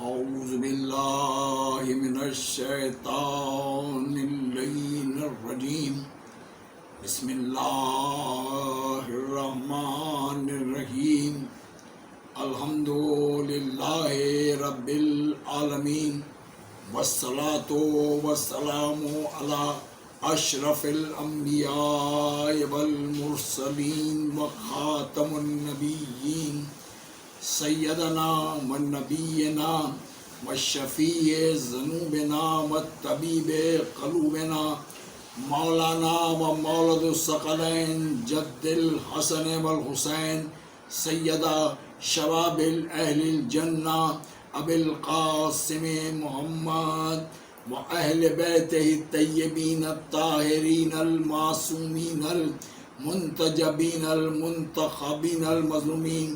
أعوذ بالله من الشيطان اللعين الرجيم بسم الله الرحمن الرحيم الحمد لله رب العالمين والصلاة والسلام على أشرف الأنبياء والمرسلين وخاتم النبيين سیدنا و نبینا و شفیع ذنوبنا و طبیب قلوبنا مولانا و مولد الثقلین جد الحسن والحسین سیدہ شباب اہل الجنہ ابی القاسم محمد و اہل بیتہ الطیبین الطاہرین المعصومین المنتجبین المنتخبین المظلومین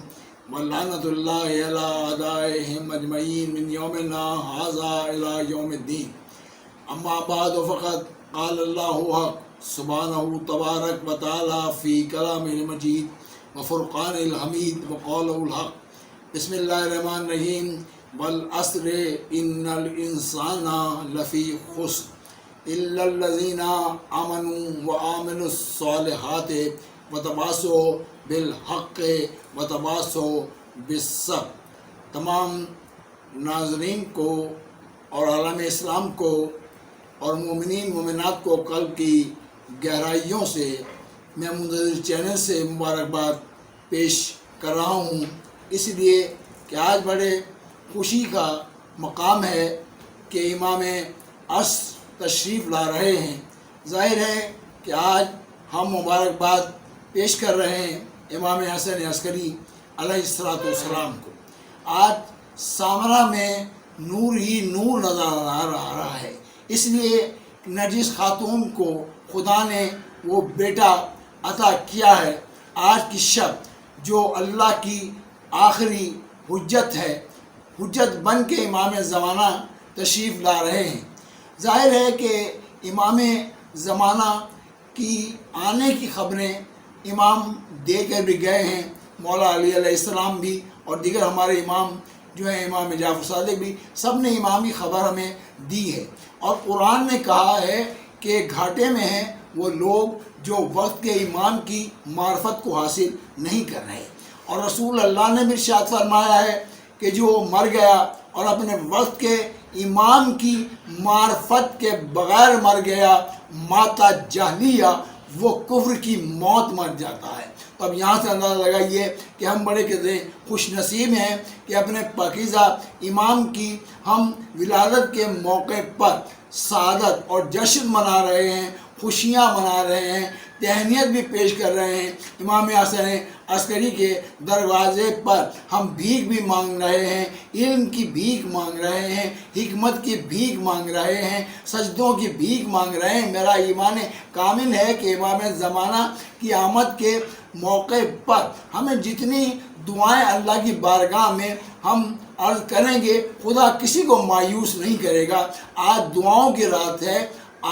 ولعنت اللہ علی اعدائہم اجمعین من یومنا ھذا الی یوم الدین اما بعد فقط قال اللہ حق سبحانہ تبارک و تعالی فی کلامہ المجید و فرقان الحمید و قولہ الحق بسم اللہ الرحمن الرحیم والعصر ان الانسان لفی خسر الا الذین آمنوا وعملوا الصالحات وتواصوا بالحق وتواصوا بالصبر۔ تمام ناظرین کو اور عالم اسلام کو اور مومنین مومنات کو قلب کی گہرائیوں سے میں منتظر چینل سے مبارکباد پیش کر رہا ہوں، اس لیے کہ آج بڑے خوشی کا مقام ہے کہ امام عصر تشریف لا رہے ہیں۔ ظاہر ہے کہ آج ہم مبارکباد پیش کر رہے ہیں امام حسن عسکری علیہ السلام کو۔ آج سامرا میں نور ہی نور نظر آ رہا ہے، اس لیے نرجس خاتون کو خدا نے وہ بیٹا عطا کیا ہے۔ آج کی شب جو اللہ کی آخری حجت ہے، حجت بن کے امام زمانہ تشریف لا رہے ہیں۔ ظاہر ہے کہ امام زمانہ کی آنے کی خبریں امام دے کر بھی گئے ہیں، مولا علی علیہ السلام بھی اور دیگر ہمارے امام جو ہیں امام جعفر صادق بھی، سب نے امامی خبر ہمیں دی ہے۔ اور قرآن نے کہا ہے کہ گھاٹے میں ہیں وہ لوگ جو وقت کے امام کی معرفت کو حاصل نہیں کر رہے، اور رسول اللہ نے بھی ارشاد فرمایا ہے کہ جو مر گیا اور اپنے وقت کے امام کی معرفت کے بغیر مر گیا ماتا جہلیہ، وہ کفر کی موت مر جاتا ہے۔ تو اب یہاں سے اندازہ لگائیے کہ ہم بڑے کتنے خوش نصیب ہیں کہ اپنے پاکیزہ امام کی ہم ولادت کے موقع پر سعادت اور جشن منا رہے ہیں، خوشیاں منا رہے ہیں، تہنیت بھی پیش کر رہے ہیں۔ امام حسن عسکری کے دروازے پر ہم بھیک بھی مانگ رہے ہیں، علم کی بھیک مانگ رہے ہیں، حکمت کی بھیک مانگ رہے ہیں، سجدوں کی بھیک مانگ رہے ہیں۔ میرا ایمان کامل ہے کہ امام زمانہ کی آمد کے موقع پر ہمیں جتنی دعائیں اللہ کی بارگاہ میں ہم عرض کریں گے، خدا کسی کو مایوس نہیں کرے گا۔ آج دعاؤں کی رات ہے،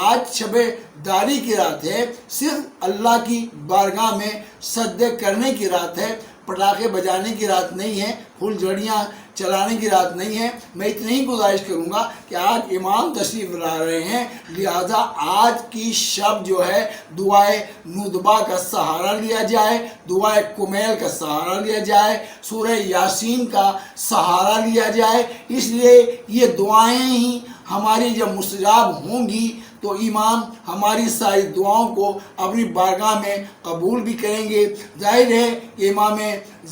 آج شب داری کی رات ہے، صرف اللہ کی بارگاہ میں سجدے کرنے کی رات ہے، پٹاخے بجانے کی رات نہیں ہے، پھول جھڑیاں چلانے کی رات نہیں ہے۔ میں اتنی ہی گزارش کروں گا کہ آج امام تشریف لا رہے ہیں، لہذا آج کی شب جو ہے دعائے ندبہ کا سہارا لیا جائے، دعائے کمیل کا سہارا لیا جائے، سورہ یاسین کا سہارا لیا جائے۔ اس لیے یہ دعائیں ہی ہماری جب مستجاب ہوں گی تو امام ہماری ساری دعاؤں کو اپنی بارگاہ میں قبول بھی کریں گے۔ ظاہر ہے کہ امام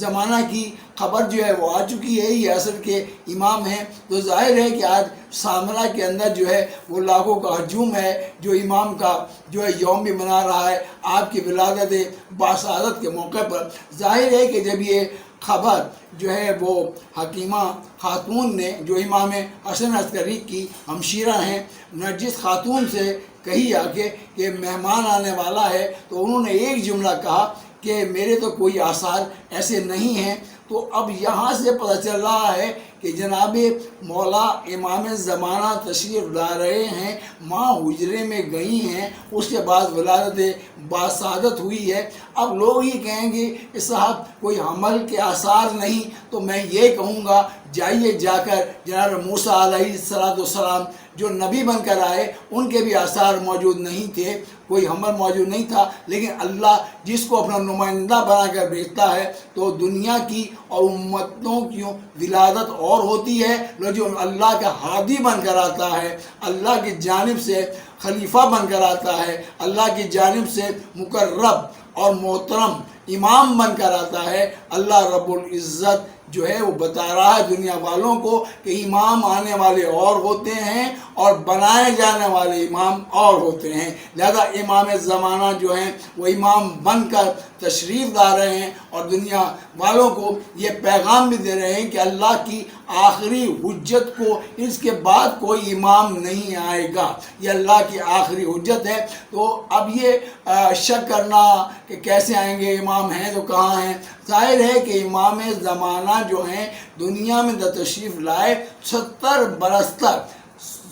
زمانہ کی خبر جو ہے وہ آ چکی ہے، یہ عصر کے امام ہیں، تو ظاہر ہے کہ آج سامرا کے اندر جو ہے وہ لاکھوں کا ہجوم ہے جو امام کا جو ہے یوم بھی منا رہا ہے آپ کی ولادت باسعادت کے موقع پر۔ ظاہر ہے کہ جب یہ خبر جو ہے وہ حکیمہ خاتون نے جو امام حسن عسکری کی ہمشیرہ ہیں نرجس خاتون سے کہی آ کے کہ مہمان آنے والا ہے، تو انہوں نے ایک جملہ کہا کہ میرے تو کوئی آثار ایسے نہیں ہیں۔ تو اب یہاں سے پتہ چل رہا ہے کہ جناب مولا امام زمانہ تشریف لا رہے ہیں، ماں حجرے میں گئی ہیں، اس کے بعد ولادت باسعادت ہوئی ہے۔ اب لوگ یہ کہیں گے کہ صاحب کوئی عمل کے آثار نہیں، تو میں یہ کہوں گا جائیے جا کر جناب موسیٰ علیہ السلام جو نبی بن کر آئے ان کے بھی آثار موجود نہیں تھے، کوئی حمل موجود نہیں تھا، لیکن اللہ جس کو اپنا نمائندہ بنا کر بھیجتا ہے تو دنیا کی اور امتوں کی ولادت اور ہوتی ہے، جو اللہ کا ہادی بن کر آتا ہے، اللہ کی جانب سے خلیفہ بن کر آتا ہے، اللہ کی جانب سے مقرب اور محترم امام بن کر آتا ہے۔ اللہ رب العزت جو ہے وہ بتا رہا ہے دنیا والوں کو کہ امام آنے والے اور ہوتے ہیں اور بنائے جانے والے امام اور ہوتے ہیں، لہذا امام زمانہ جو ہیں وہ امام بن کر تشریف لا رہے ہیں اور دنیا والوں کو یہ پیغام بھی دے رہے ہیں کہ اللہ کی آخری حجت کو اس کے بعد کوئی امام نہیں آئے گا، یہ اللہ کی آخری حجت ہے۔ تو اب یہ شک کرنا کہ کیسے آئیں گے، امام ہیں تو کہاں ہیں؟ ظاہر ہے کہ امام زمانہ جو ہیں دنیا میں تشریف لائے 70 برس تک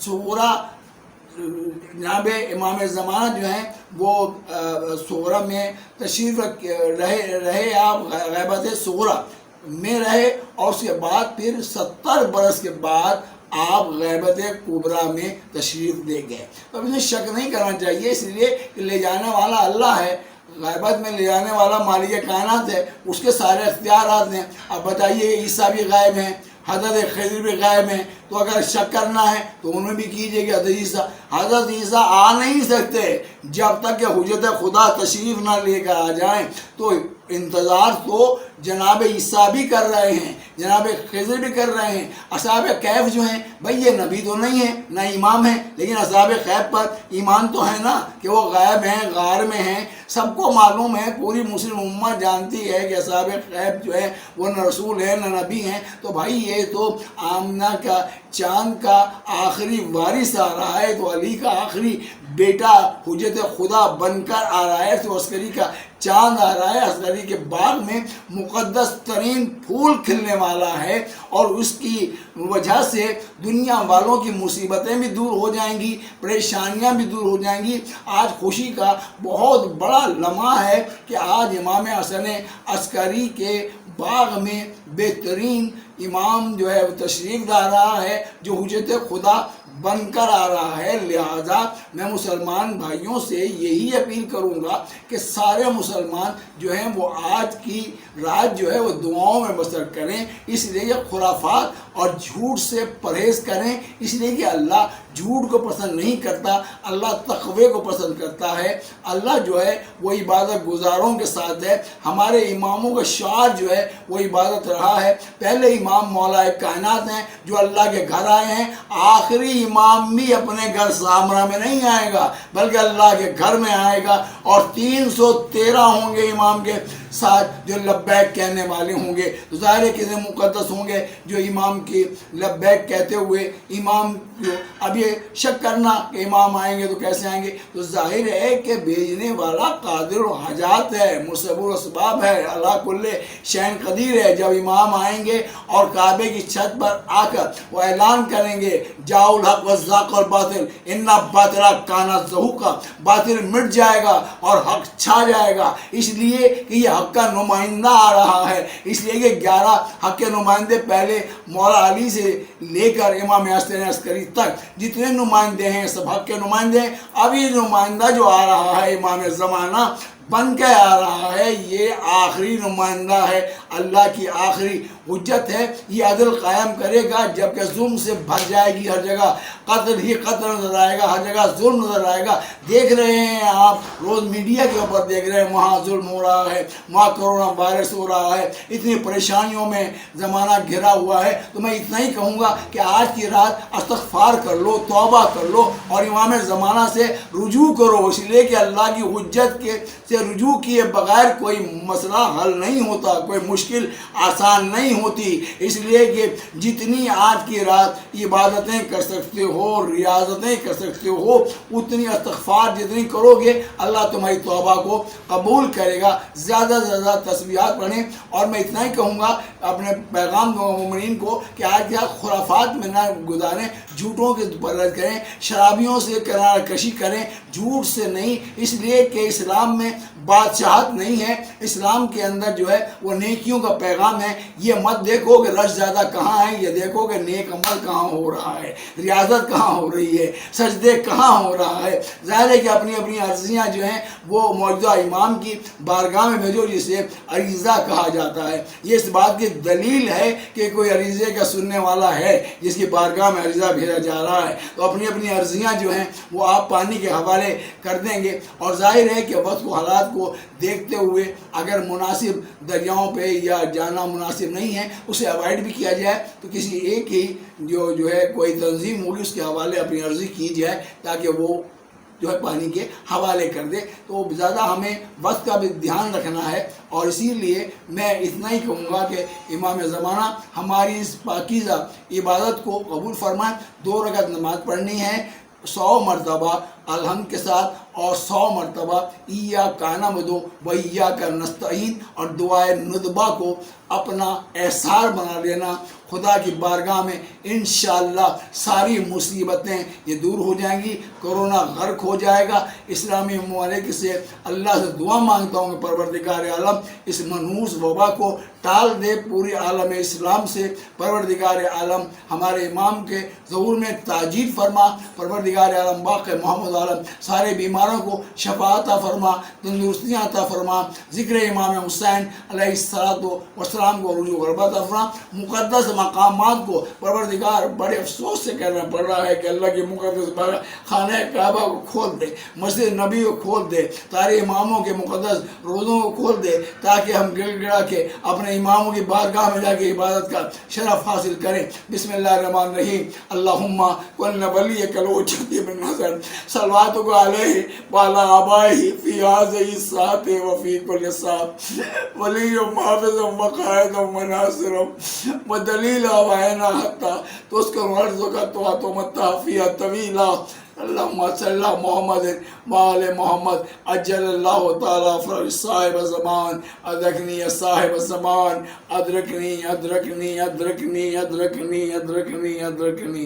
سورہ جناب امام زمانہ جو ہیں وہ سورہ میں تشریف رہے، آپ غیبت صغریٰ میں رہے، اور اس کے بعد پھر 70 برس کے بعد آپ غیبت کبریٰ میں تشریف لے گئے۔ تو اب اسے شک نہیں کرنا چاہیے، اس لیے کہ لے جانے والا اللہ ہے، غیبت میں لے جانے والا مالک کائنات ہے، اس کے سارے اختیارات ہیں۔ اب بتائیے عیسیٰ بھی غائب ہیں، حضرت خضر بھی غائب ہیں، تو اگر شک کرنا ہے تو ان میں بھی کیجئے کہ حضرت عیسیٰ آ نہیں سکتے جب تک کہ حجت خدا تشریف نہ لے کر آ جائیں، تو انتظار تو جناب عیسیٰ بھی کر رہے ہیں، جناب خضر بھی کر رہے ہیں۔ اصحاب کہف جو ہیں بھئی یہ نبی تو نہیں ہیں نہ امام ہیں، لیکن اصحاب کہف پر ایمان تو ہے نا کہ وہ غائب ہیں، غار میں ہیں، سب کو معلوم ہے، پوری مسلم امت جانتی ہے کہ اصحاب کہف جو ہے وہ نہ رسول ہیں نہ نبی ہیں۔ تو بھائی یہ تو آمنہ کا چاند کا آخری وارث آ رہا ہے، تو علی کا آخری بیٹا حجت خدا بن کر آ رہا ہے، تو عسکری کا چاند آ رہا ہے، عسکری کے باغ میں مقدس ترین پھول کھلنے والا ہے، اور اس کی وجہ سے دنیا والوں کی مصیبتیں بھی دور ہو جائیں گی، پریشانیاں بھی دور ہو جائیں گی۔ آج خوشی کا بہت بڑا لمحہ ہے کہ آج امام حسن عسکری کے باغ میں بہترین امام جو ہے وہ تشریف لا رہا ہے، جو حجت خدا بن کر آ رہا ہے۔ لہذا میں مسلمان بھائیوں سے یہی اپیل کروں گا کہ سارے مسلمان جو ہیں وہ آج کی رات جو ہے وہ دعاؤں میں بسر کریں، اس لیے یہ خرافات اور جھوٹ سے پرہیز کریں، اس لیے کہ اللہ جھوٹ کو پسند نہیں کرتا، اللہ تقوی کو پسند کرتا ہے۔ اللہ جو ہے وہ عبادت گزاروں کے ساتھ ہے۔ ہمارے اماموں کا شعار جو ہے وہ عبادت رہا ہے۔ پہلے امام مولا کائنات ہیں جو اللہ کے گھر آئے ہیں، آخری امام بھی اپنے گھر سامرا میں نہیں آئے گا بلکہ اللہ کے گھر میں آئے گا، اور 313 ہوں گے امام کے ساتھ جو لبیک کہنے والے ہوں گے۔ تو ظاہر ہے کتنے مقدس ہوں گے جو امام کی لبیک کہتے ہوئے امام اب یہ شک کرنا کہ امام آئیں گے تو کیسے آئیں گے؟ تو ظاہر ہے کہ بھیجنے والا قادر الحاجات ہے، مسبب الاسباب ہے، اللہ کل شین قدیر ہے۔ جب امام آئیں گے اور کعبے کی چھت پر آ کر وہ اعلان کریں گے جاء الحق وزاق الباطل ان باطل کان زہوقا، باطل مٹ جائے گا اور حق چھا جائے گا، اس لیے کہ یہ حق کا نمائندہ آ رہا ہے۔ اس لیے کہ 11 حق کے نمائندے پہلے مولا علی سے لے کر امام حسن عسکری تک جتنے نمائندے ہیں سب حق کے نمائندے ہیں۔ اب یہ نمائندہ جو آ رہا ہے امام زمانہ بن کے آ رہا ہے، یہ آخری نمائندہ ہے، اللہ کی آخری حجت ہے۔ یہ عدل قائم کرے گا جبکہ ظلم سے بھر جائے گی ہر جگہ، قتل ہی قتل نظر آئے گا، ہر جگہ ظلم نظر آئے گا۔ دیکھ رہے ہیں آپ روز میڈیا کے اوپر دیکھ رہے ہیں وہاں ظلم ہو رہا ہے، وہاں کرونا وائرس ہو رہا ہے، اتنی پریشانیوں میں زمانہ گھرا ہوا ہے۔ تو میں اتنا ہی کہوں گا کہ آج کی رات استغفار کر لو، توبہ کر لو اور امام زمانہ سے رجوع کرو، اس لیے کہ اللہ کی حجت سے رجوع کیے بغیر کوئی مسئلہ حل نہیں ہوتا، کوئی مشکل آسان نہیں ہوتی۔ اس لیے کہ جتنی آج کی رات عبادتیں کر سکتے ہو، ریاضتیں کر سکتے ہو، اتنی استغفار جتنی کرو گے اللہ تمہاری توبہ کو قبول کرے گا۔ زیادہ سے زیادہ تسبیحات پڑھیں، اور میں اتنا ہی کہوں گا اپنے پیغام مومنین کو کہ آج کیا خرافات میں نہ گزاریں، جھوٹوں کے پرہیز کریں، شرابیوں سے کنارہ کشی کریں، جھوٹ سے نہیں، اس لیے کہ اسلام میں بادشاہت نہیں ہے، اسلام کے اندر جو ہے وہ نیکیوں کا پیغام ہے۔ یہ مت دیکھو کہ رش زیادہ کہاں ہے، یہ دیکھو کہ نیک عمل کہاں ہو رہا ہے، ریاضت کہاں ہو رہی ہے، سجدے کہاں ہو رہا ہے۔ ظاہر ہے کہ اپنی اپنی عرضیاں جو ہیں وہ موجودہ امام کی بارگاہ میں بھیجو، جسے عریضہ کہا جاتا ہے۔ یہ اس بات کی دلیل ہے کہ کوئی عریضے کا سننے والا ہے جس کی بارگاہ میں عریضہ بھیجا جا رہا ہے، تو اپنی اپنی عرضیاں جو ہیں وہ آپ پانی کے حوالے کر دیں گے۔ اور ظاہر ہے کہ وقت و حالات کو دیکھتے ہوئے اگر مناسب دریاؤں پہ یا جانا مناسب نہیں ہے، اسے اوائڈ بھی کیا جائے، تو کسی ایک ہی جو ہے کوئی تنظیم ہوگی اس کے حوالے اپنی عرضی کی جائے تاکہ وہ جو ہے پانی کے حوالے کر دے۔ تو زیادہ ہمیں وقت کا بھی دھیان رکھنا ہے، اور اسی لیے میں اتنا ہی کہوں گا کہ امام زمانہ ہماری اس پاکیزہ عبادت کو قبول فرمائیں۔ 2 رکعت نماز پڑھنی ہے، 100 مرتبہ الحمد کے ساتھ، اور 100 مرتبہ ایاک نعبد و ایاک نستعین، اور دعائے ندبہ کو اپنا احسار بنا لینا۔ خدا کی بارگاہ میں انشاءاللہ ساری مصیبتیں یہ دور ہو جائیں گی، کرونا غرق ہو جائے گا۔ اسلامی ممالک سے اللہ سے دعا مانگتا ہوں کہ پروردگار عالم اس منحوس وبا کو ٹال دے پوری عالم اسلام سے۔ پروردگار عالم ہمارے امام کے ظہور میں تاجیل فرما، پروردگار عالم باقی محمد عالم سارے بیماروں کو شفا عطا فرما، تندرستیاں عطا فرما، ذکر امام حسین علیہ السلام کو عروج و غربت عطا فرما۔ مقدس مقامات کو پروردگار بڑے افسوس سے کہنا پڑ رہا ہے کہ اللہ کی مقدس خانہ کعبہ کو کھول دے، مسجد نبی کو کھول دے، سارے اماموں کے مقدس روزوں کو کھول دے، تاکہ ہم گڑ گڑا کے اپنے اماموں کی بارگاہ میں جا کے عبادت کا شرف حاصل کریں۔ بسم اللہ الرحمن الرحیم۔ اللہم کن ولیک الحجۃ بن حسن صلواتک علیہ وعلی آبائہ فی ہذہ الساعۃ وفی کل ساعۃ، ولی محافظ وقائد وناصر ودلیل وعینا حتی تذکر ارضک وتمتع فیہا طویلا۔ اللہم صلی اللہ محمد وآل محمد عجل اللہ تعالیٰ فرج صاحب زمان، ادرکنی یا صاحب زمان، ادرکنی ادرکنی ادرکنی ادرکنی ادرکنی ادرکنی۔